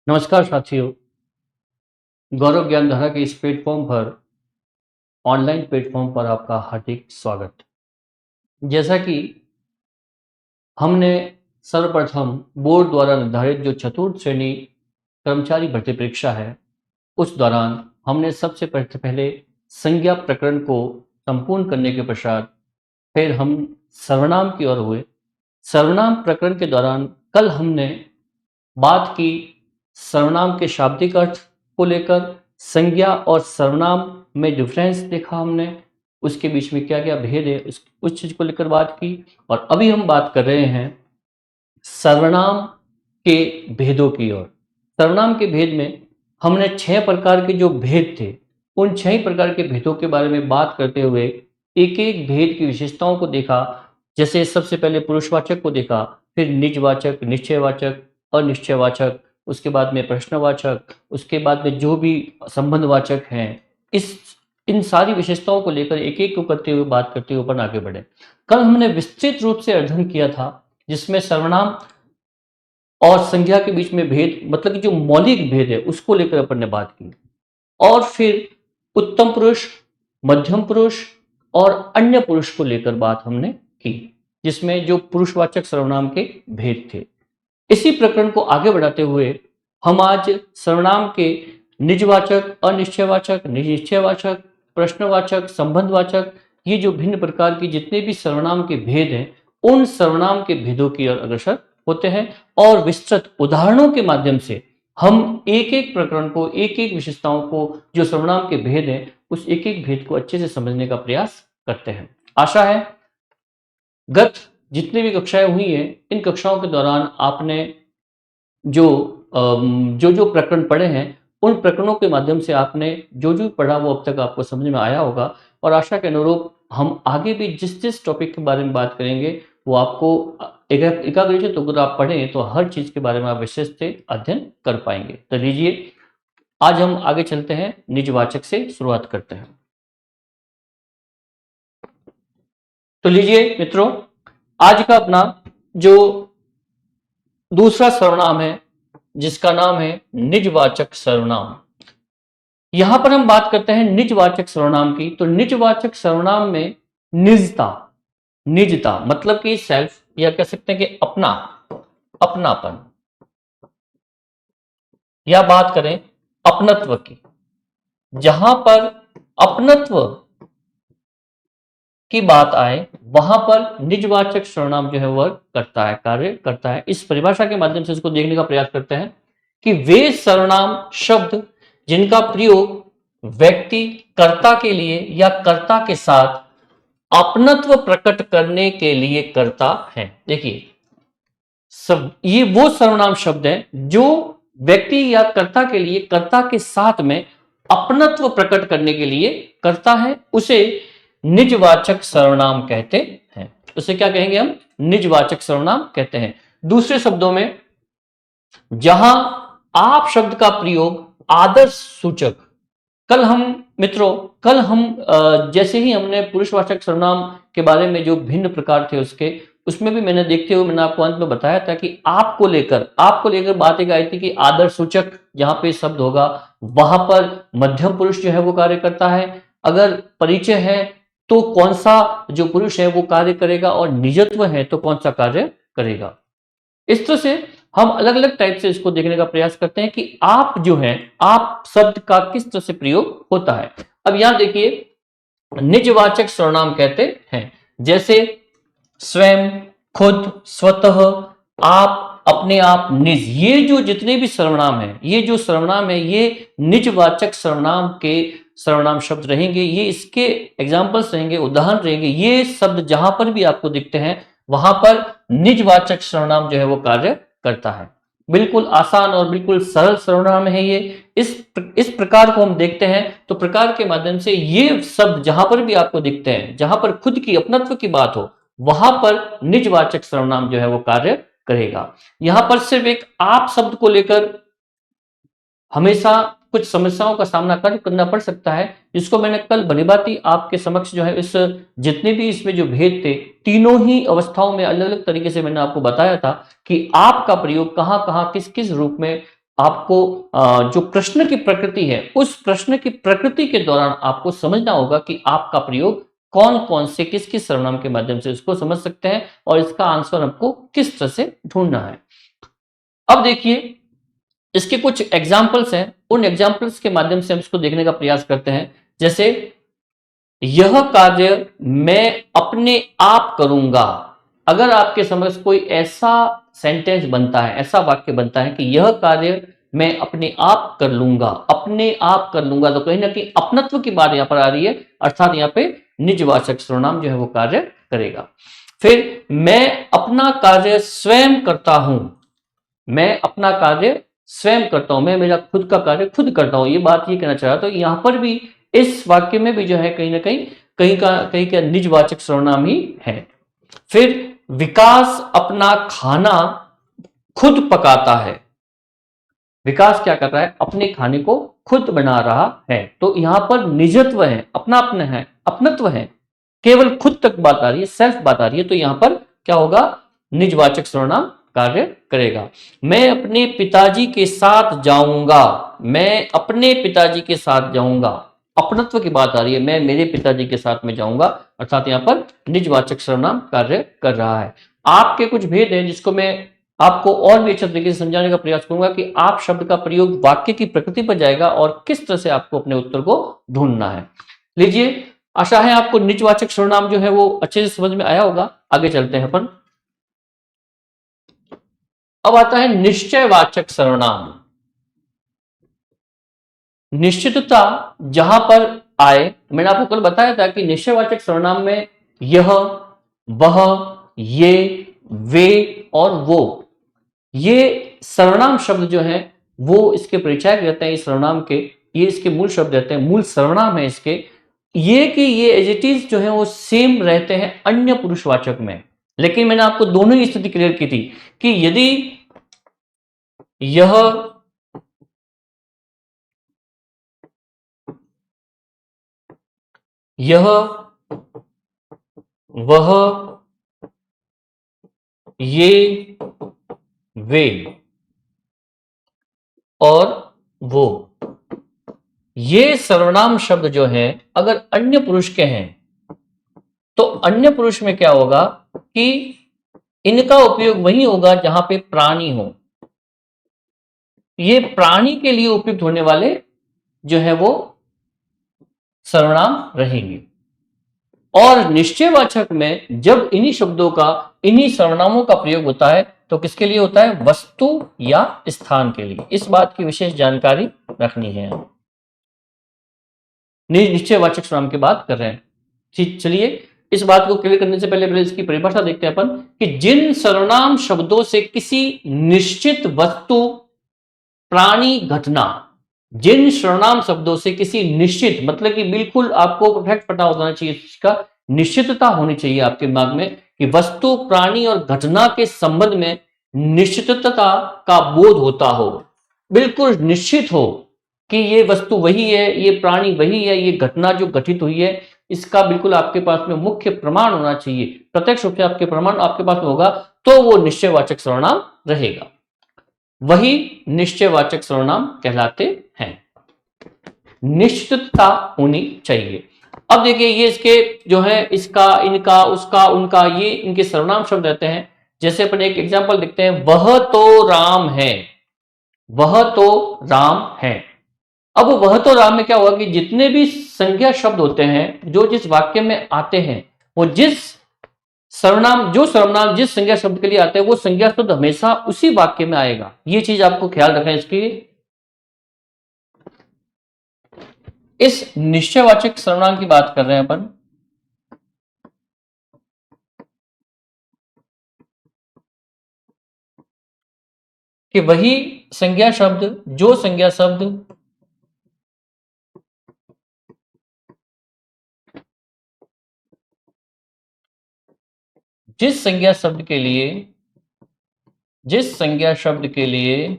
नमस्कार साथियों, गौरव ज्ञानधारा के इस प्लेटफॉर्म पर ऑनलाइन प्लेटफॉर्म पर आपका हार्दिक स्वागत। जैसा कि हमने सर्वप्रथम बोर्ड द्वारा निर्धारित जो चतुर्थ श्रेणी कर्मचारी भर्ती परीक्षा है, उस दौरान हमने सबसे पहले संज्ञा प्रकरण को संपूर्ण करने के पश्चात फिर हम सर्वनाम की ओर हुए। सर्वनाम प्रकरण के दौरान कल हमने बात की सर्वनाम के शाब्दिक अर्थ को लेकर, संज्ञा और सर्वनाम में डिफरेंस देखा हमने, उसके बीच में क्या-क्या भेद है उस चीज़ को लेकर बात की। और अभी हम बात कर रहे हैं सर्वनाम के भेदों की ओर। सर्वनाम के भेद में हमने 6 प्रकार के जो भेद थे, उन 6 ही प्रकार के भेदों के बारे में बात करते हुए एक-एक भेद की विशेषताओं को देखा। जैसे सबसे पहले पुरुषवाचक को देखा, फिर निजवाचक, निश्चयवाचक, अनिश्चयवाचक, उसके बाद में प्रश्नवाचक, उसके बाद में जो भी संबंधवाचक हैं, इन सारी विशेषताओं को लेकर एक-एक को करते हुए बात करते हुए अपन आगे बढ़े। कल हमने विस्तृत रूप से अध्ययन किया था, जिसमें सर्वनाम और संज्ञा के बीच में भेद मतलब कि जो मौलिक भेद है, उसको लेकर अपन ने बात की। और फिर उत्तम पुरुष, मध्यम पुरुष और अन्य पुरुष को लेकर बात हमने की, जिसमें जो पुरुषवाचक सर्वनाम के भेद थे। इसी प्रकरण को आगे बढ़ाते हुए हम आज सर्वनाम के निजवाचक, अनिश्चयवाचक, निश्चयवाचक, प्रश्नवाचक, संबंधवाचक, ये जो भिन्न प्रकार की जितने भी सर्वनाम के भेद हैं, उन सर्वनाम के भेदों की ओर अग्रसर होते हैं और विस्तृत उदाहरणों के माध्यम से हम एक-एक प्रकरण को, एक-एक विशेषताओं को, जो सर्वनाम के भेद हैं, उस एक-एक भेद को अच्छे से समझने का प्रयास करते हैं। आशा है गत जितनी भी कक्षाएँ हुई हैं, इन कक्षाओं के दौरान आपने जो जो प्रकरण पढ़े हैं, उन प्रकरणों के माध्यम से आपने जो पढ़ा वो अब तक आपको समझ में आया होगा। और आशा के अनुरूप हम आगे भी जिस टॉपिक के बारे में बात करेंगे, वो आपको एकाग्रचित्त होकर आप पढ़ें तो हर चीज़ के बारे में आप विशेष से अध्ययन कर पाएँगे। तो लीजिए, आज हम आगे चलते हैं, निजवाचक से शुरुआत करते हैं। तो लीजिए मित्रों, आज का अपना जो दूसरा सर्वनाम है, जिसका नाम है निजवाचक सर्वनाम। यहां पर हम बात करते हैं निजवाचक सर्वनाम की। तो निजवाचक सर्वनाम में निजता, निजता मतलब कि सेल्फ, या कह सकते हैं कि अपना, अपनापन, या बात करें अपनत्व की, जहां पर अपनत्व की बात आए, वहां पर निजवाचक सर्वनाम जो है वह करता है, कार्य करता है। इस परिभाषा के माध्यम से इसको देखने का प्रयास करते हैं कि वे सर्वनाम शब्द जिनका प्रयोग व्यक्ति कर्ता के लिए या कर्ता के साथ अपनत्व प्रकट करने के लिए करता है। देखिए, सब ये वो सर्वनाम शब्द हैं जो व्यक्ति या कर्ता के लिए, कर्ता के साथ में अपनत्व प्रकट करने के लिए करता है, उसे निजवाचक सर्वनाम कहते हैं। उसे क्या कहेंगे हम? निजवाचक सर्वनाम कहते हैं। दूसरे शब्दों में, जहां आप शब्द का प्रयोग आदर्श सूचक, कल हम जैसे ही हमने पुरुषवाचक सर्वनाम के बारे में जो भिन्न प्रकार थे उसमें भी मैंने देखते हुए मैंने आपको अंत में बताया था कि आपको लेकर बात एक आई थी कि आदर्श सूचक जहां पे शब्द होगा, वहां पर मध्यम पुरुष जो है वो कार्य करता है। अगर परिचय है तो कौन सा जो पुरुष है वो कार्य करेगा, और निजत्व है तो कौन सा कार्य करेगा। इस तरह से हम अलग अलग टाइप से इसको देखने का प्रयास करते हैं कि आप जो है, आप शब्द का किस तरह से प्रयोग होता है। अब यहां देखिए, निजवाचक सर्वनाम कहते हैं जैसे स्वयं, खुद, स्वतः, आप, अपने आप, निज, ये जो जितने भी सर्वनाम है, ये निजवाचक सर्वनाम के सर्वनाम शब्द रहेंगे। ये इसके एग्जाम्पल्स रहेंगे, उदाहरण रहेंगे। ये शब्द जहां पर भी आपको दिखते हैं, वहां पर निजवाचक सर्वनाम जो है वो कार्य करता है। बिल्कुल आसान और बिल्कुल सरल सर्वनाम है ये। इस प्रकार को हम देखते हैं तो प्रकार के माध्यम से ये शब्द जहां पर भी आपको दिखते हैं, जहां पर खुद की, अपनत्व की बात हो, वहां पर निजवाचक सर्वनाम जो है वो कार्य करेगा। यहां पर सिर्फ एक आप शब्द को लेकर हमेशा कुछ समस्याओं का सामना करना पड़ सकता है, जिसको मैंने कल भलीभांति आपके समक्ष जो है इस जितने भी इसमें जो भेद थे, तीनों ही अवस्थाओं में अलग अलग तरीके से मैंने आपको बताया था कि आप का प्रयोग कहां कहां किस किस रूप में आपको जो प्रश्न की प्रकृति है, उस प्रश्न की प्रकृति के दौरान आपको समझना होगा कि आपका प्रयोग कौन-कौन से किस-किस सर्वनाम के माध्यम से इसको समझ सकते हैं और इसका आंसर आपको किस तरह से ढूँढना है। अब देखिए, इसके कुछ एग्ज़ाम्पल्स हैं, उन एग्ज़ाम्पल्स के माध्यम से हम इसको देखने का प्रयास करते हैं। जैसे, यह कार्य मैं अपने आप करूँगा। अगर आपके समझ कोई ऐसा सेंटेंस बनता है, ऐसा वाक्य बनता है कि यह कार्य मैं अपने आप कर लूँगा, अपने आप कर लूँगा, तो कहीं न कहीं अपनत्व की बात यहाँ पर आ रही है, अर्थात यहाँ पे निजवाचक सर्वनाम जो है वो कार्य करेगा। फिर मैं अपना कार्य स्वयं करता हूँ। मैं अपना कार्य स्वयं करता हूं, मैं मेरा खुद का कार्य खुद करता हूं, ये बात ये कहना चाह रहा। तो यहां पर भी इस वाक्य में भी जो है कहीं ना कहीं कहीं का निजवाचक सर्वनाम ही है। फिर विकास अपना खाना खुद पकाता है। विकास क्या कर रहा है? अपने खाने को खुद बना रहा है। तो यहां पर निजत्व है, अपनापन है, अपनत्व है, केवल खुद तक बात आ रही है, सेल्फ बात आ रही है। तो यहां पर क्या होगा? निजवाचक सर्वनाम कार्य करेगा। मैं अपने पिताजी के साथ जाऊंगा। मैं अपने पिताजी के साथ जाऊंगा, अपनत्व की बात आ रही है, मैं मेरे पिताजी के साथ में जाऊंगा, अर्थात यहां पर निजवाचक सर्वनाम कार्य कर रहा है। आपके कुछ भेद हैं जिसको मैं आपको और भी अच्छे तरीके से समझाने का प्रयास करूंगा कि आप शब्द का प्रयोग वाक्य की प्रकृति पर जाएगा और किस तरह से आपको अपने उत्तर को ढूंढना है। लीजिए, आशा है आपको निजवाचक सर्वनाम जो है वो अच्छे से समझ में आया होगा। आगे चलते हैं अपन। अब आता है निश्चयवाचक सर्वनाम। निश्चितता जहां पर आए, मैंने आपको कल बताया था कि निश्चयवाचक सर्वनाम में यह, वह, ये, वे और वो, ये सर्वनाम शब्द जो हैं वो इसके परिचायक रहते हैं। इस सर्वनाम के ये इसके मूल शब्द रहते हैं, मूल सर्वनाम है इसके। ये कि ये एडजेक्टिव्स जो है वो सेम रहते हैं अन्य पुरुषवाचक में। लेकिन मैंने आपको दोनों ही स्थिति क्लियर की थी कि यदि यह, यह, वह, ये, वे और वो, ये सर्वनाम शब्द जो हैं अगर अन्य पुरुष के हैं तो अन्य पुरुष में क्या होगा कि इनका उपयोग वही होगा जहां पे प्राणी हो। ये प्राणी के लिए उपयुक्त होने वाले जो है वो सर्वनाम रहेंगे। और निश्चयवाचक में जब इन्हीं शब्दों का, इन्हीं सर्वनामों का प्रयोग होता है तो किसके लिए होता है? वस्तु या स्थान के लिए। इस बात की विशेष जानकारी रखनी है। निश्चयवाचक सर्वनाम की बात कर रहे हैं। ठीक, चलिए इस बात को क्लियर करने से पहले पहले इसकी परिभाषा देखते हैं अपन कि जिन सर्वनाम शब्दों से किसी निश्चित वस्तु, प्राणी, घटना, जिन सर्वनाम शब्दों से किसी निश्चित, मतलब कि बिल्कुल आपको परफेक्ट पता होना चाहिए, इसका निश्चितता होनी चाहिए आपके दिमाग में कि वस्तु, प्राणी और घटना के संबंध में निश्चितता का बोध होता हो, बिल्कुल निश्चित हो कि ये वस्तु वही है, ये प्राणी वही है, ये घटना जो घटित हुई है, इसका बिल्कुल आपके पास में मुख्य प्रमाण होना चाहिए। प्रत्यक्ष रूप से आपके प्रमाण आपके पास में होगा तो वो निश्चयवाचक सर्वनाम रहेगा, वही निश्चयवाचक सर्वनाम कहलाते हैं। निश्चितता होनी चाहिए। अब देखिए, ये इसके जो है इसका, इनका, उसका, उनका, ये इनके सर्वनाम शब्द रहते हैं। जैसे अपन एक एग्जांपल देखते हैं, वह तो राम है। वह तो राम है। अब वह तो राम में क्या हुआ कि जितने भी संज्ञा शब्द होते हैं जो जिस वाक्य में आते हैं, वो जिस सर्वनाम, जो सर्वनाम जिस संज्ञा शब्द के लिए आते हैं वो संज्ञा शब्द हमेशा उसी वाक्य में आएगा। ये चीज आपको ख्याल रखना है इसकी। इस निश्चयवाचक सर्वनाम की बात कर रहे हैं अपन कि वही संज्ञा शब्द, जो संज्ञा शब्द जिस संज्ञा शब्द के लिए, जिस संज्ञा शब्द के लिए,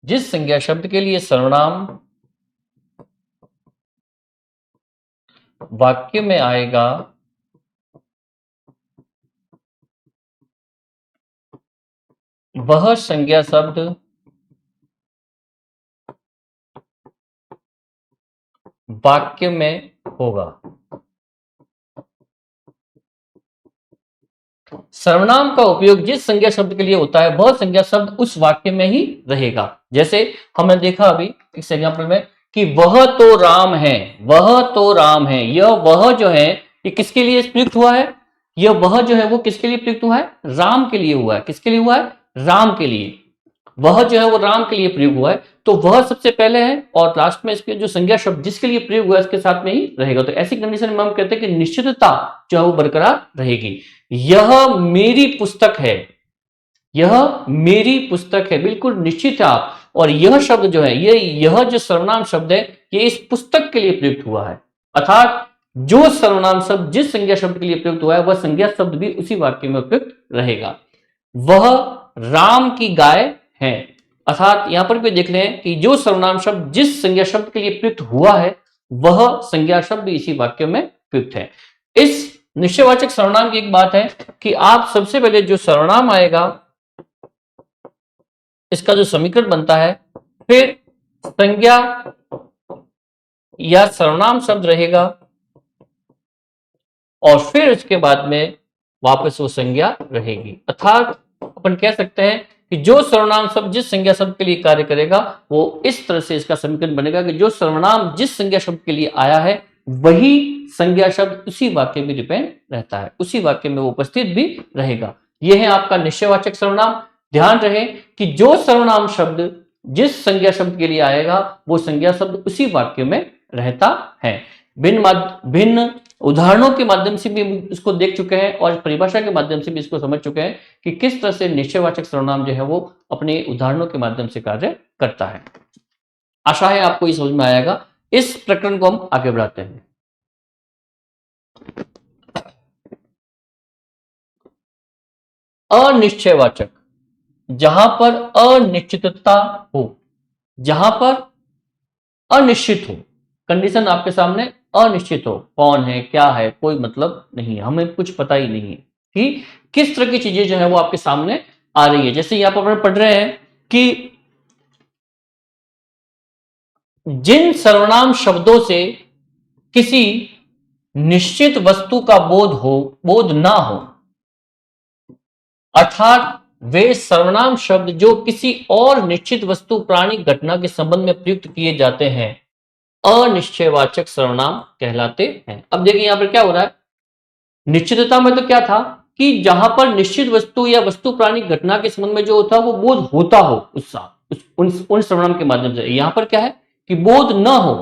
जिस संज्ञा शब्द के लिए सर्वनाम वाक्य में आएगा वह संज्ञा शब्द वाक्य में होगा। सर्वनाम का उपयोग जिस संज्ञा शब्द के लिए होता है वह संज्ञा शब्द उस वाक्य में ही रहेगा। जैसे हमने देखा अभी इस एग्जाम्पल में कि वह तो राम है, वह तो राम है। यह वह जो है ये किसके लिए प्रयुक्त हुआ है? यह वह जो है वो किसके लिए प्रयुक्त हुआ है? राम के लिए हुआ है। किसके लिए हुआ है? राम के लिए। वह जो है वो राम के लिए प्रयोग हुआ है, तो वह सबसे पहले है और लास्ट में इसके जो संज्ञा शब्द जिसके लिए प्रयोग हुआ है इसके साथ में ही रहेगा। तो ऐसी कंडीशन में हम कहते हैं कि निश्चितता जो है वो बरकरार रहेगी। यह मेरी पुस्तक है, यह मेरी पुस्तक है, बिल्कुल निश्चित है आप। और यह शब्द जो है यह जो सर्वनाम शब्द है ये इस पुस्तक के लिए प्रयुक्त हुआ है। अर्थात जो सर्वनाम शब्द जिस संज्ञा शब्द के लिए प्रयुक्त हुआ है वह संज्ञा शब्द भी उसी वाक्य में उपयुक्त रहेगा। वह राम की गाय है। अर्थात यहां पर भी देख लें कि जो सर्वनाम शब्द जिस संज्ञा शब्द के लिए प्रयुक्त हुआ है वह संज्ञा शब्द भी इसी वाक्य में प्रयुक्त है। इस निश्चयवाचक सर्वनाम की एक बात है कि आप सबसे पहले जो सर्वनाम आएगा इसका जो समीकरण बनता है, फिर संज्ञा या सर्वनाम शब्द रहेगा और फिर उसके बाद में वापस वो संज्ञा रहेगी। अर्थात अपन कह सकते हैं कि जो सर्वनाम शब्द जिस संज्ञा शब्द के लिए कार्य करेगा वो इस तरह से इसका समीकरण बनेगा कि जो सर्वनाम जिस संज्ञा शब्द के लिए आया है वही संज्ञा शब्द उसी वाक्य में डिपेंड रहता है, उसी वाक्य में वो उपस्थित भी रहेगा। यह है आपका निश्चयवाचक सर्वनाम। ध्यान रहे कि जो सर्वनाम शब्द जिस संज्ञा शब्द के लिए आएगा वो संज्ञा शब्द उसी वाक्य में रहता है। भिन्न उदाहरणों के माध्यम से भी इसको देख चुके हैं और परिभाषा के माध्यम से भी इसको समझ चुके हैं कि किस तरह से निश्चयवाचक सर्वनाम जो है वो अपने उदाहरणों के माध्यम से कार्य करता है। आशा है आपको ये समझ में आएगा। इस प्रकरण को हम आगे बढ़ाते हैं। अनिश्चयवाचक, जहां पर अनिश्चितता हो, जहां पर अनिश्चित हो, कंडीशन आपके सामने अनिश्चित हो, कौन है क्या है कोई मतलब नहीं, हमें कुछ पता ही नहीं है कि किस तरह की चीजें जो है वो आपके सामने आ रही है। जैसे यहां पर पढ़ रहे हैं कि जिन सर्वनाम शब्दों से किसी निश्चित वस्तु का बोध ना हो, अर्थात वे सर्वनाम शब्द जो किसी और निश्चित वस्तु प्राणी घटना के संबंध में प्रयुक्त किए जाते हैं अनिश्चयवाचक सर्वनाम कहलाते हैं। अब देखिए यहां पर क्या हो रहा है, निश्चितता में तो क्या था कि जहां पर निश्चित वस्तु या वस्तु प्राणी घटना के संबंध में जो होता है वो बोध होता हो उन सर्वनाम के माध्यम से। यहां पर क्या है कि बोध न हो,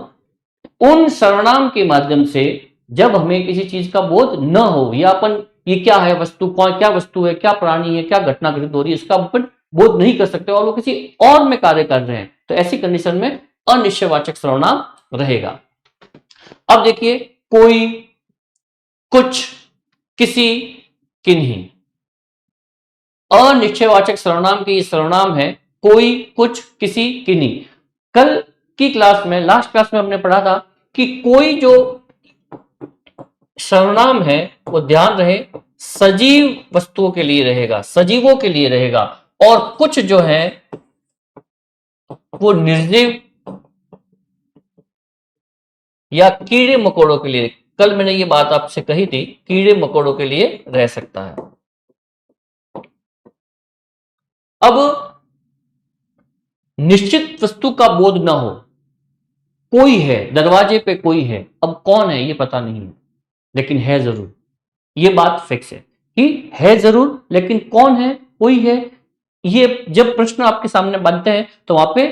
उन सर्वनाम के माध्यम से जब हमें किसी चीज का बोध न हो या अपन ये क्या है वस्तु, कौन क्या वस्तु है, क्या प्राणी है, क्या घटना घटित हो रही है, इसका अपन बोध नहीं कर सकते और वो किसी और में कार्य कर रहे हैं, तो ऐसी कंडीशन में अनिश्चयवाचक सर्वनाम रहेगा। अब देखिए कोई, कुछ, किसी, किन्हीं, अनिश्चयवाचक सर्वनाम की सर्वनाम है कोई, कुछ, किसी, किन्हीं। कल की क्लास में, लास्ट क्लास में हमने पढ़ा था कि कोई जो सर्वनाम है वो ध्यान रहे सजीव वस्तुओं के लिए रहेगा, सजीवों के लिए रहेगा, और कुछ जो है वो निर्जीव या कीड़े मकोड़ों के लिए। कल मैंने ये बात आपसे कही थी, कीड़े मकोड़ों के लिए रह सकता है। अब निश्चित वस्तु का बोध ना हो, कोई है दरवाजे पे, कोई है, अब कौन है ये पता नहीं है लेकिन है जरूर, ये बात फिक्स है कि है जरूर लेकिन कौन है, कोई है। ये जब प्रश्न आपके सामने बनते हैं तो वहां पे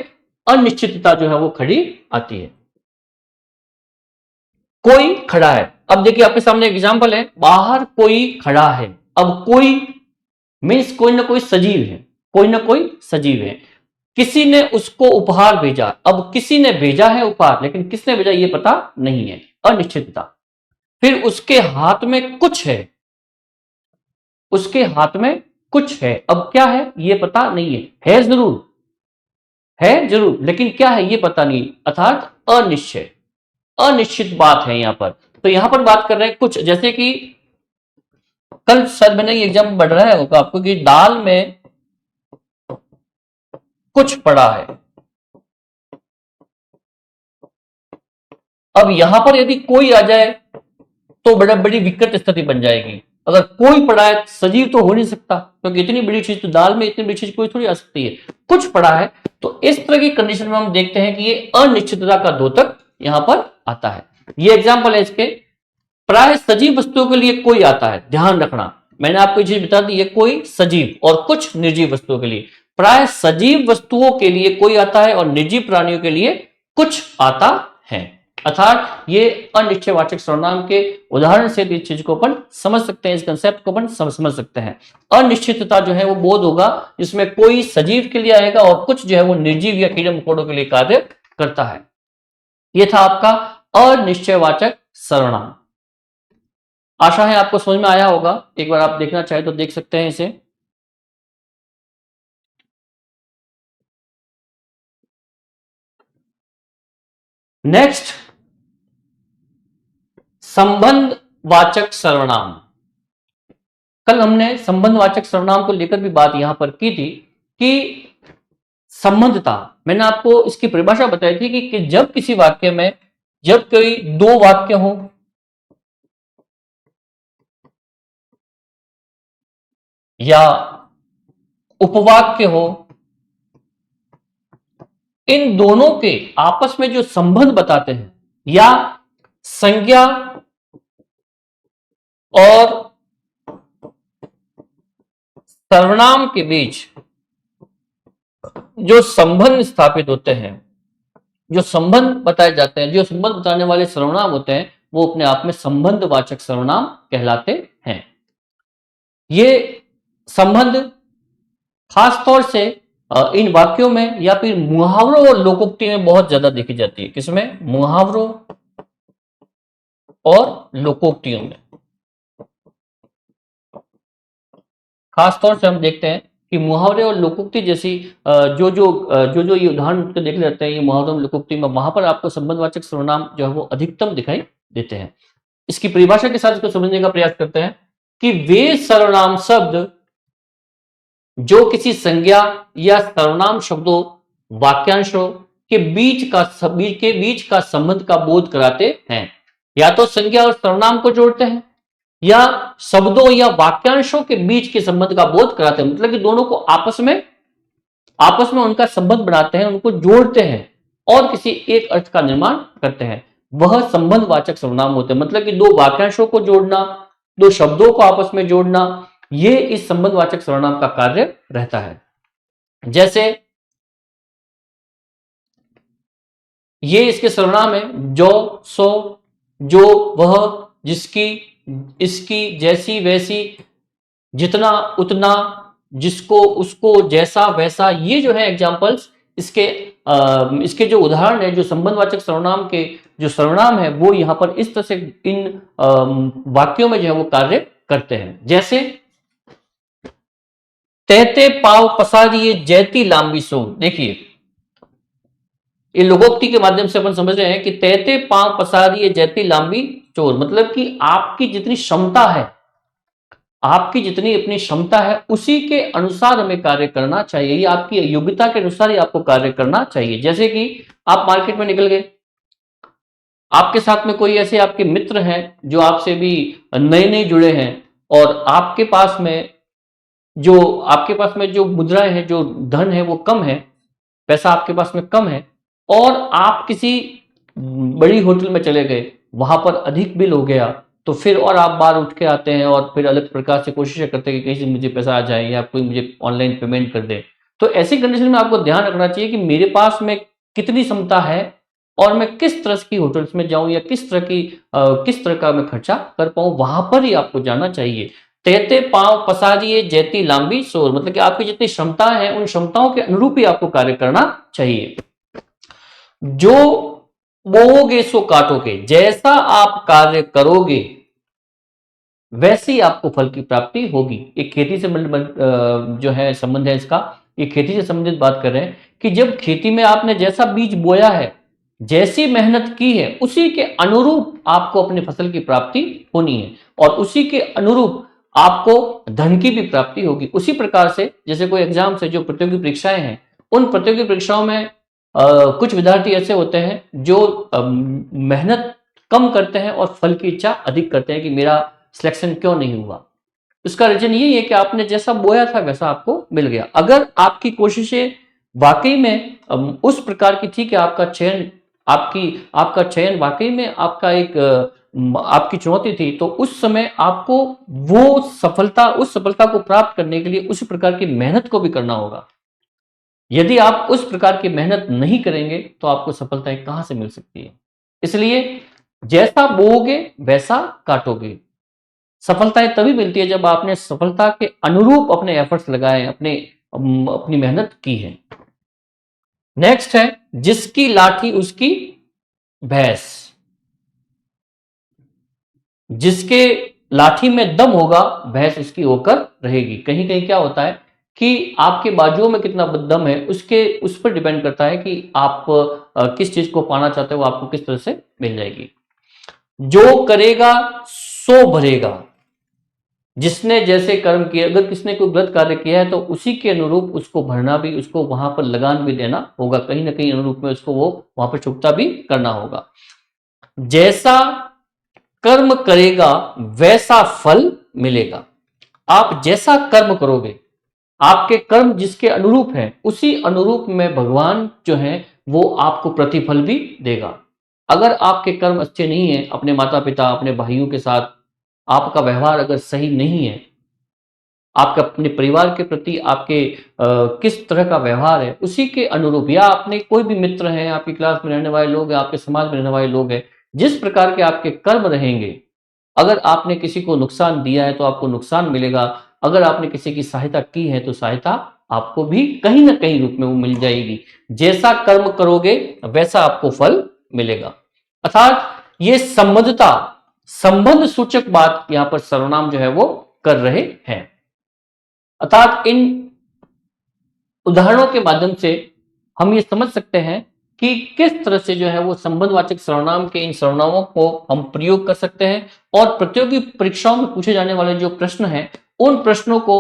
अनिश्चितता जो है वो खड़ी आती है। कोई खड़ा है, अब देखिए आपके सामने एग्जांपल है, बाहर कोई खड़ा है। अब कोई मीन्स कोई ना कोई सजीव है, कोई ना कोई सजीव है। किसी ने उसको उपहार भेजा, अब किसी ने भेजा है उपहार लेकिन किसने भेजा ये पता नहीं है, अनिश्चितता। फिर उसके हाथ में कुछ है, उसके हाथ में कुछ है, अब क्या है ये पता नहीं है जरूर, है जरूर लेकिन क्या है ये पता नहीं, अर्थात अनिश्चय, अनिश्चित बात है यहां पर। तो यहां पर बात कर रहे हैं कुछ, जैसे कि कल शायद मैंने ये एग्जाम्पल बढ़ रहा होगा आपको कि दाल में कुछ पड़ा है। अब यहां पर यदि कोई आ जाए तो बड़ी विकट स्थिति बन जाएगी। अगर कोई पड़ा है, सजीव तो हो नहीं सकता, क्योंकि इतनी बड़ी चीज तो दाल में इतनी बड़ी चीज कोई थोड़ी आ सकती है। कुछ पड़ा है, तो इस तरह की कंडीशन में हम देखते हैं कि ये अनिश्चितता का द्योतक यहां पर आता है। ये एग्जाम्पल है इसके। प्राय सजीव वस्तुओं के लिए कोई आता है, ध्यान रखना, मैंने आपको ये चीज बता दी, ये कोई सजीव और कुछ निर्जीव वस्तुओं के लिए। प्राय सजीव वस्तुओं के लिए कोई आता है और निर्जीव प्राणियों के लिए कुछ आता है। अर्थात ये अनिश्चयवाचक सर्वनाम के उदाहरण से इस चीज को अपन समझ सकते हैं, इस कंसेप्ट को अपन समझ सकते हैं। अनिश्चितता जो है वो बोध होगा जिसमें कोई सजीव के लिए आएगा और कुछ जो है वो निर्जीव या कीड़े मकोड़ों के लिए कार्य करता है। ये था आपका अनिश्चयवाचक सर्वनाम। आशा है आपको समझ में आया होगा। एक बार आप देखना चाहे तो देख सकते हैं इसे। नेक्स्ट, संबंधवाचक सर्वनाम। कल हमने संबंधवाचक सर्वनाम को लेकर भी बात यहां पर की थी कि संबंधता, मैंने आपको इसकी परिभाषा बताई थी कि जब किसी वाक्य में, जब कोई दो वाक्य हो या उपवाक्य हो, इन दोनों के आपस में जो संबंध बताते हैं या संज्ञा और सर्वनाम के बीच जो संबंध स्थापित होते हैं, जो संबंध बताए जाते हैं, जो संबंध बताने वाले सर्वनाम होते हैं, वो अपने आप में संबंधवाचक सर्वनाम कहलाते हैं। ये संबंध खासतौर से इन वाक्यों में या फिर मुहावरों और लोकोक्ति में बहुत ज्यादा देखी जाती है। किसमें? मुहावरों और लोकोक्तियों में। खासतौर से हम देखते हैं कि मुहावरे और लोकोक्ति जैसी जो ये उदाहरण देख लेते हैं, ये मुहावरों और लोकोक्ति में, वहां पर आपको संबंधवाचक सर्वनाम जो है वो अधिकतम दिखाई देते हैं। इसकी परिभाषा के साथ इसको समझने का प्रयास करते हैं कि वे सर्वनाम शब्द जो किसी संज्ञा या सर्वनाम शब्दों, वाक्यांशों के बीच का संबंध का बोध कराते हैं। या तो संज्ञा और सर्वनाम को जोड़ते हैं या शब्दों या वाक्यांशों के बीच के संबंध का बोध कराते हैं। मतलब कि दोनों को आपस में उनका संबंध बनाते हैं, उनको जोड़ते हैं और किसी एक अर्थ का निर्माण करते हैं। वह संबंधवाचक सर्वनाम होते हैं। मतलब कि दो वाक्यांशों को जोड़ना, दो शब्दों को आपस में जोड़ना, ये इस संबंधवाचक सर्वनाम का कार्य रहता है। जैसे ये इसके सर्वनाम है, जो, सो, जो, वह, जिसकी, इसकी, जैसी, वैसी, जितना, उतना, जिसको, उसको, जैसा, वैसा। ये जो है एग्जांपल्स इसके जो उदाहरण है, जो संबंधवाचक सर्वनाम के जो सर्वनाम है, वो यहां पर इस तरह से इन वाक्यों में जो है वो कार्य करते हैं। जैसे तहते पाव पसारिए जैती लांबी सो। देखिए, ये लोकोक्ति के माध्यम से अपन समझ रहे हैं कि तहते पांव पसारिए जैती लांबी चोर, मतलब कि आपकी जितनी क्षमता है, आपकी जितनी अपनी क्षमता है, उसी के अनुसार हमें कार्य करना चाहिए, या आपकी योग्यता के अनुसार ही आपको कार्य करना चाहिए। जैसे कि आप मार्केट में निकल गए, आपके साथ में कोई ऐसे आपके मित्र हैं जो आपसे भी नए नए जुड़े हैं, और आपके पास में जो मुद्राएं हैं, जो धन है वो कम है, पैसा आपके पास में कम है, और आप किसी बड़ी होटल में चले गए, वहां पर अधिक बिल हो गया, तो फिर और आप बाहर उठ के आते हैं और फिर अलग प्रकार से कोशिश करते हैं कि कहीं से मुझे पैसा आ जाए या कोई मुझे ऑनलाइन पेमेंट कर दे। तो ऐसी कंडीशन में आपको ध्यान रखना चाहिए कि मेरे पास में कितनी क्षमता है और मैं किस तरह की होटल्स में जाऊं या किस तरह का मैं खर्चा कर पाऊं, वहां पर ही आपको जाना चाहिए। तहते पांव पसारिए जैती लांबी सोर, मतलब कि आपकी जितनी क्षमता है उन क्षमताओं के अनुरूप ही आपको कार्य करना चाहिए। जो बोओगे सो काटोगे, जैसा आप कार्य करोगे वैसे ही आपको फल की प्राप्ति होगी। एक खेती से जो है संबंध है इसका, ये खेती से संबंधित बात कर रहे हैं कि जब खेती में आपने जैसा बीज बोया है, जैसी मेहनत की है, उसी के अनुरूप आपको अपने फसल की प्राप्ति होनी है और उसी के अनुरूप आपको धन की भी प्राप्ति होगी। उसी प्रकार से जैसे कोई एग्जाम से जो प्रतियोगी परीक्षाएं हैं, उन प्रतियोगी परीक्षाओं में कुछ विद्यार्थी ऐसे होते हैं जो मेहनत कम करते हैं और फल की इच्छा अधिक करते हैं कि मेरा सिलेक्शन क्यों नहीं हुआ। उसका रीजन यही है कि आपने जैसा बोया था वैसा आपको मिल गया। अगर आपकी कोशिशें वाकई में उस प्रकार की थी कि आपका चयन वाकई में आपका एक आपकी चुनौती थी, तो उस समय आपको उस सफलता को प्राप्त करने के लिए उसी प्रकार की मेहनत को भी करना होगा। यदि आप उस प्रकार की मेहनत नहीं करेंगे तो आपको सफलताएं कहां से मिल सकती है। इसलिए जैसा बोओगे वैसा काटोगे। सफलताएं तभी मिलती है जब आपने सफलता के अनुरूप अपने एफर्ट्स लगाए, अपनी मेहनत की है। नेक्स्ट है, जिसकी लाठी उसकी भैंस। जिसके लाठी में दम होगा भैंस उसकी होकर रहेगी। कहीं कहीं क्या होता है कि आपके बाजुओं में कितना दम है उस पर डिपेंड करता है कि आप किस चीज को पाना चाहते हो, वो आपको किस तरह से मिल जाएगी। जो करेगा सो भरेगा। जिसने जैसे कर्म किए, अगर किसने कोई गलत कार्य किया है तो उसी के अनुरूप उसको भरना भी, उसको वहां पर लगान भी देना होगा, कहीं ना कहीं अनुरूप में उसको वो वहां पर चुकता भी करना होगा। जैसा कर्म करेगा वैसा फल मिलेगा। आप जैसा कर्म करोगे, आपके कर्म जिसके अनुरूप हैं, उसी अनुरूप में भगवान जो है वो आपको प्रतिफल भी देगा। अगर आपके कर्म अच्छे नहीं है, अपने माता पिता, अपने भाइयों के साथ आपका व्यवहार अगर सही नहीं है, आपका अपने परिवार के प्रति आपके किस तरह का व्यवहार है उसी के अनुरूप, या अपने कोई भी मित्र हैं, आपकी क्लास में रहने वाले लोग हैं, आपके समाज में रहने वाले लोग हैं, जिस प्रकार के आपके कर्म रहेंगे, अगर आपने किसी को नुकसान दिया है तो आपको नुकसान मिलेगा, अगर आपने किसी की सहायता की है तो सहायता आपको भी कहीं ना कहीं रूप में वो मिल जाएगी। जैसा कर्म करोगे वैसा आपको फल मिलेगा। अर्थात ये संबंध सूचक बात यहां पर सर्वनाम जो है वो कर रहे हैं। अर्थात इन उदाहरणों के माध्यम से हम ये समझ सकते हैं कि किस तरह से जो है वो संबंधवाचक सर्वनाम के इन सर्वनामों को हम प्रयोग कर सकते हैं, और प्रतियोगी परीक्षाओं में पूछे जाने वाले जो प्रश्न हैं उन प्रश्नों को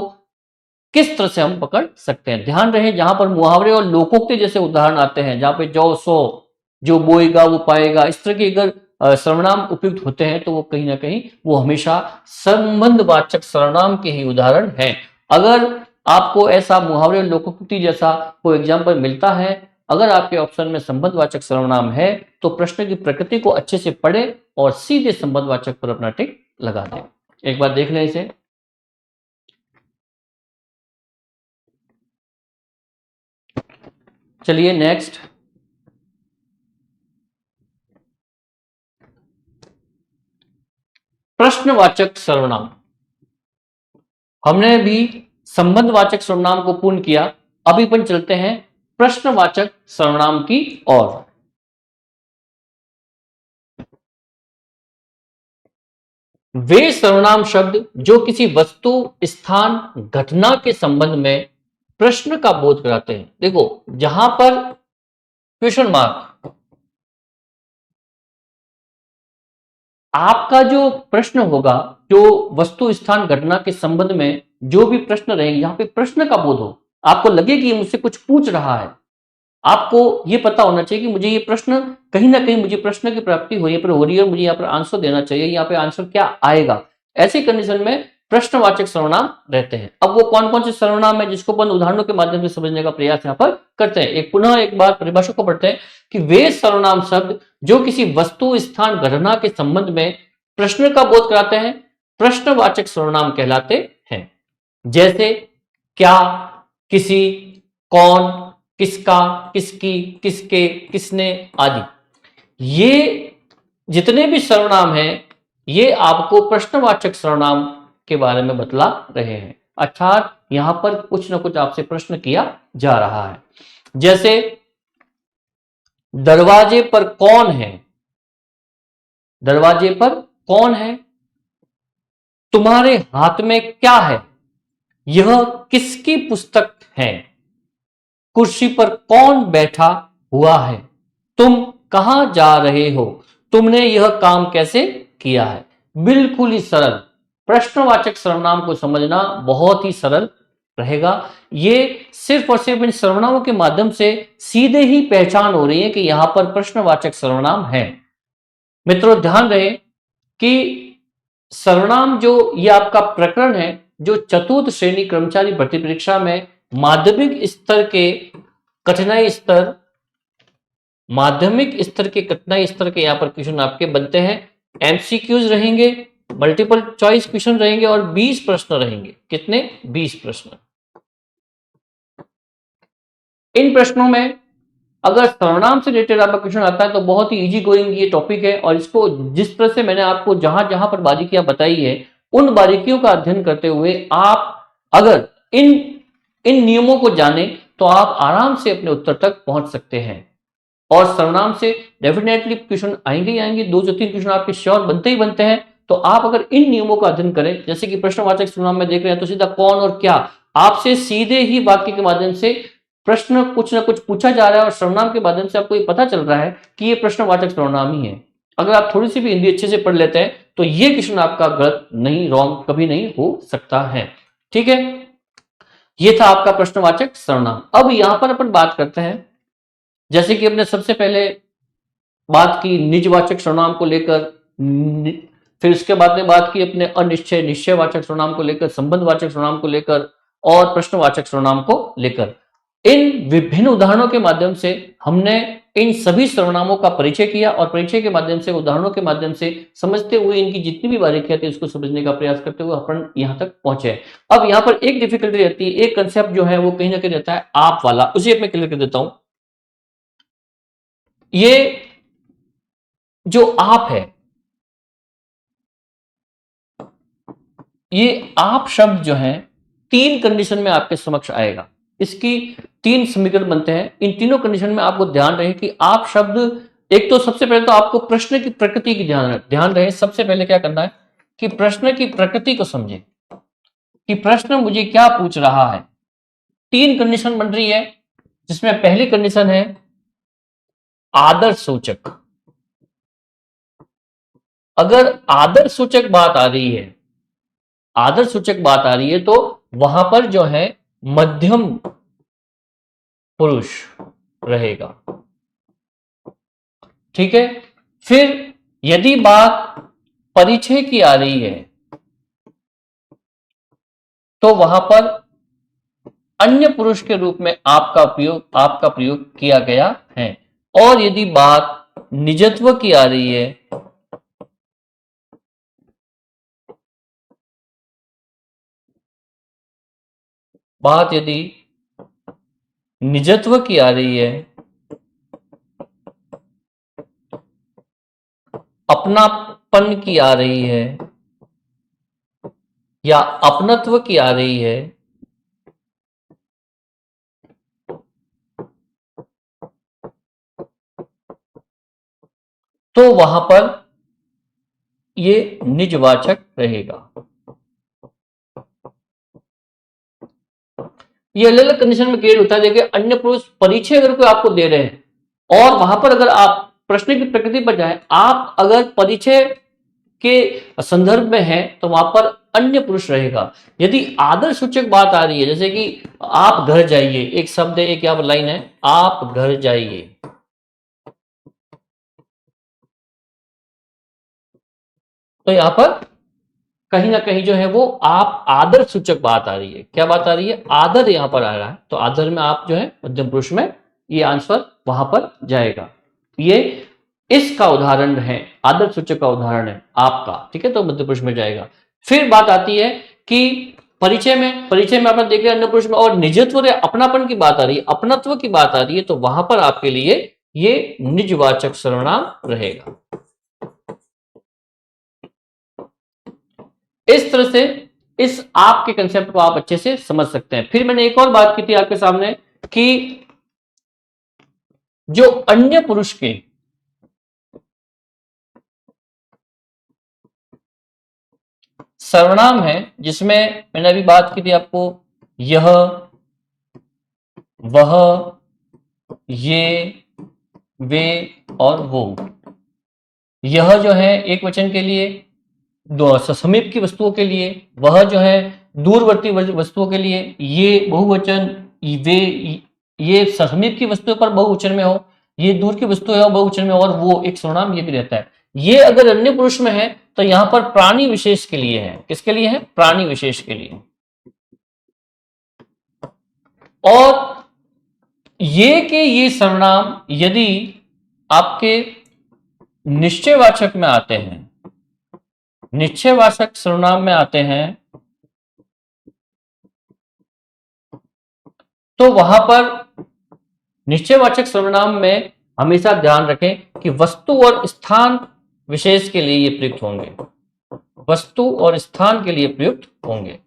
किस तरह से हम पकड़ सकते हैं। ध्यान रहे, जहां पर मुहावरे और लोकोक्ति जैसे उदाहरण आते हैं, जहां पे जो सो, जो बोएगा वो पाएगा, इस तरह के अगर सर्वनाम उपयुक्त होते हैं तो वो कहीं ना कहीं वो हमेशा संबंधवाचक सर्वनाम के ही उदाहरण हैं। अगर आपको ऐसा मुहावरे और लोकोक्ति जैसा कोई एग्जाम्पल मिलता है, अगर आपके ऑप्शन में संबंधवाचक सर्वनाम है, तो प्रश्न की प्रकृति को अच्छे से पढ़े और सीधे संबंधवाचक पर अपना टिक लगा दें। एक बार देख लें इसे। चलिए नेक्स्ट, प्रश्नवाचक सर्वनाम। हमने भी संबंधवाचक सर्वनाम को पूर्ण किया, अभी अपन चलते हैं प्रश्नवाचक सर्वनाम की ओर। वे सर्वनाम शब्द जो किसी वस्तु, स्थान, घटना के संबंध में प्रश्न का बोध कराते हैं। देखो, जहां पर क्वेश्चन मार्क, आपका जो प्रश्न होगा, जो वस्तु, स्थान, घटना के संबंध में जो भी प्रश्न रहेंगे, यहां पे प्रश्न का बोध हो, आपको लगे कि ये मुझसे कुछ पूछ रहा है, आपको ये पता होना चाहिए कि मुझे ये प्रश्न, कहीं ना कहीं मुझे प्रश्न की प्राप्ति हो पर हो रही है और मुझे यहाँ पर आंसर देना चाहिए, यहाँ पे आंसर क्या आएगा। ऐसी कंडीशन में प्रश्नवाचक सर्वनाम रहते हैं। अब वो कौन कौन से सर्वनाम है जिसको अपन उदाहरणों के माध्यम से समझने का प्रयास यहाँ पर करते हैं। एक बार परिभाषा को पढ़ते हैं कि वे सर्वनाम शब्द जो किसी वस्तु, स्थान, घटना के संबंध में प्रश्न का बोध कराते हैं प्रश्नवाचक सर्वनाम कहलाते हैं। जैसे क्या, किसी, कौन, किसका, किसकी, किसके, किसने आदि। ये जितने भी सर्वनाम हैं ये आपको प्रश्नवाचक सर्वनाम के बारे में बतला रहे हैं। अर्थात यहां पर कुछ ना कुछ आपसे प्रश्न किया जा रहा है। जैसे दरवाजे पर कौन है, दरवाजे पर कौन है, तुम्हारे हाथ में क्या है, यह किसकी पुस्तक है, कुर्सी पर कौन बैठा हुआ है, तुम कहां जा रहे हो, तुमने यह काम कैसे किया है। बिल्कुल ही सरल, प्रश्नवाचक सर्वनाम को समझना बहुत ही सरल रहेगा। ये सिर्फ और सिर्फ इन सर्वनामों के माध्यम से सीधे ही पहचान हो रही है कि यहां पर प्रश्नवाचक सर्वनाम है। मित्रों ध्यान रहे कि सर्वनाम जो ये आपका प्रकरण है, जो चतुर्थ श्रेणी कर्मचारी भर्ती परीक्षा में माध्यमिक स्तर के कठिनाई स्तर यहां पर क्वेश्चन आपके बनते हैं। एमसीक्यूज रहेंगे, मल्टीपल चॉइस क्वेश्चन रहेंगे और 20 प्रश्न रहेंगे। कितने? 20 प्रश्न। इन प्रश्नों में अगर सर्वनाम से रिलेटेड आपका क्वेश्चन आता है तो बहुत ही इजी गोइंग ये टॉपिक है, और इसको जिस तरह से मैंने आपको जहां जहां पर बारीकियां बताई है, उन बारीकियों का अध्ययन करते हुए आप अगर इन इन नियमों को जाने तो आप आराम से अपने उत्तर तक पहुंच सकते हैं। और सर्वनाम से डेफिनेटली क्वेश्चन आएंगे ही आएंगे, 2 से 3 क्वेश्चन आपके श्योर बनते ही बनते हैं। तो आप अगर इन नियमों का अध्ययन करें, जैसे कि प्रश्नवाचक सर्वनाम में देख रहे हैं, तो सीधा कौन और क्या आपसे सीधे ही वाक्य के माध्यम से प्रश्न कुछ ना कुछ पूछा जा रहा है, और सर्वनाम के माध्यम से आपको ये पता चल रहा है कि ये प्रश्नवाचक सर्वनाम ही है। अगर आप थोड़ी सी भी हिंदी अच्छे से पढ़ लेते हैं तो ये क्वेश्चन आपका गलत नहीं, रॉन्ग कभी नहीं हो सकता है। ठीक है, ये था आपका प्रश्नवाचक सर्वनाम। अब यहां पर अपन बात करते हैं, जैसे कि हमने सबसे पहले बात की निजवाचक सर्वनाम को लेकर, फिर उसके बाद में बात की अपने अनिश्चय निश्चयवाचक सर्वनाम को लेकर, संबंधवाचक सर्वनाम को लेकर और प्रश्नवाचक सर्वनाम को लेकर। इन विभिन्न उदाहरणों के माध्यम से हमने इन सभी सर्वनामों का परिचय किया, और परिचय के माध्यम से, उदाहरणों के माध्यम से समझते हुए, इनकी जितनी भी बारीकियां थी उसको समझने का प्रयास करते हुए अपन यहां तक पहुंचे। अब यहां पर एक डिफिकल्टी रहती है, एक कंसेप्ट जो है वो कहीं ना कहीं रहता है आप वाला, उसे मैं क्लियर कर देता हूं। ये जो आप है, ये आप शब्द जो है 3 कंडीशन में आपके समक्ष आएगा। इसकी 3 समीकरण बनते हैं। इन तीनों कंडीशन में आपको ध्यान रहे कि आप शब्द, एक तो सबसे पहले तो आपको प्रश्न की प्रकृति की ध्यान रहे। सबसे पहले क्या करना है कि प्रश्न की प्रकृति को समझे कि प्रश्न मुझे क्या पूछ रहा है। 3 कंडीशन बन रही है, जिसमें पहली कंडीशन है आदर्श सूचक। अगर आदर्श सूचक बात आ रही है, आदर्श सूचक बात आ रही है, तो वहां पर जो है मध्यम पुरुष रहेगा। ठीक है, फिर यदि बात परिचय की आ रही है तो वहां पर अन्य पुरुष के रूप में आपका प्रयोग किया गया है। और यदि बात निजत्व की आ रही है, बात यदि निजत्व की आ रही है, अपनापन की आ रही है, या अपनत्व की आ रही है, तो वहां पर ये निजवाचक रहेगा। ये अलग अलग कंडीशन में क्लियर होता है। देखिए, अन्य पुरुष परिचय अगर कोई आपको दे रहे हैं और वहां पर अगर आप प्रश्न की प्रकृति पर जाए, आप अगर परिचय के संदर्भ में है तो वहां पर अन्य पुरुष रहेगा। यदि आदर्श सूचक बात आ रही है, जैसे कि आप घर जाइए, एक शब्द है, एक यहाँ पर लाइन है, आप घर जाइए, तो यहां पर कहीं ना कहीं जो है वो आप आदर सूचक बात आ रही है। क्या बात आ रही है? आदर यहां पर आ रहा है, तो आदर में आप जो है मध्यम पुरुष में, ये आंसर वहां पर जाएगा। ये इसका उदाहरण है, आदर सूचक का उदाहरण है आपका। ठीक है, तो मध्य पुरुष में जाएगा। फिर बात आती है कि परिचय में आपने देख लिया अन्य पुरुष में, और निजत्व या अपनापन की बात आ रही है, अपनत्व की बात आ रही है, तो वहां पर आपके लिए ये निजवाचक सर्वनाम रहेगा। इस तरह से इस आपके कंसेप्ट को आप अच्छे से समझ सकते हैं। फिर मैंने एक और बात की थी आपके सामने कि जो अन्य पुरुष के सर्वनाम है, जिसमें मैंने अभी बात की थी आपको, यह, वह, ये, वे और वो। यह जो है एक वचन के लिए, दो समीप की वस्तुओं के लिए, वह जो है दूरवर्ती वस्तुओं के लिए ये बहुवचन, वे, ये समीप की वस्तुओं पर बहुवचन में हो, ये दूर की वस्तु है बहुवचन में, और वो एक सर्वनाम ये भी रहता है। ये अगर अन्य पुरुष में है तो यहां पर प्राणी विशेष के लिए है। किसके लिए है? प्राणी विशेष के लिए। और ये सर्वनाम यदि आपके निश्चयवाचक में आते हैं, निश्चयवाचक सर्वनाम में आते हैं, तो वहां पर निश्चयवाचक सर्वनाम में हमेशा ध्यान रखें कि वस्तु और स्थान विशेष के लिए ये प्रयुक्त होंगे, वस्तु और स्थान के लिए प्रयुक्त होंगे।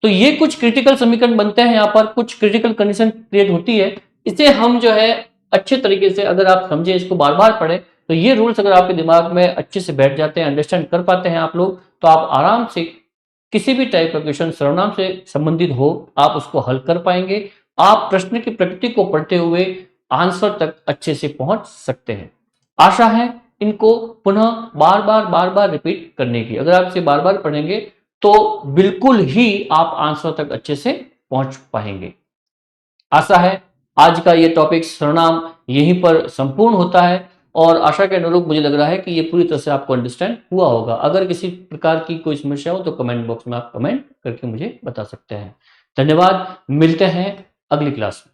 तो ये कुछ क्रिटिकल समीकरण बनते हैं, यहां पर कुछ क्रिटिकल कंडीशन क्रिएट होती है। इसे हम जो है अच्छे तरीके से अगर आप समझे, इसको बार बार पढ़े, तो ये रूल्स अगर आपके दिमाग में अच्छे से बैठ जाते हैं, अंडरस्टैंड कर पाते हैं आप लोग, तो आप आराम से किसी भी टाइप का क्वेश्चन सर्वनाम से संबंधित हो, आप उसको हल कर पाएंगे। आप प्रश्न की प्रकृति को पढ़ते हुए आंसर तक अच्छे से पहुंच सकते हैं। आशा है इनको पुनः बार बार रिपीट करने की। अगर आप इसे बार बार पढ़ेंगे तो बिल्कुल ही आप आंसर तक अच्छे से पहुंच पाएंगे। आशा है आज का ये टॉपिक सर्वनाम यहीं पर संपूर्ण होता है, और आशा के अनुरूप मुझे लग रहा है कि ये पूरी तरह से आपको अंडरस्टैंड हुआ होगा। अगर किसी प्रकार की कोई समस्या हो तो कमेंट बॉक्स में आप कमेंट करके मुझे बता सकते हैं। धन्यवाद, मिलते हैं अगली क्लास में।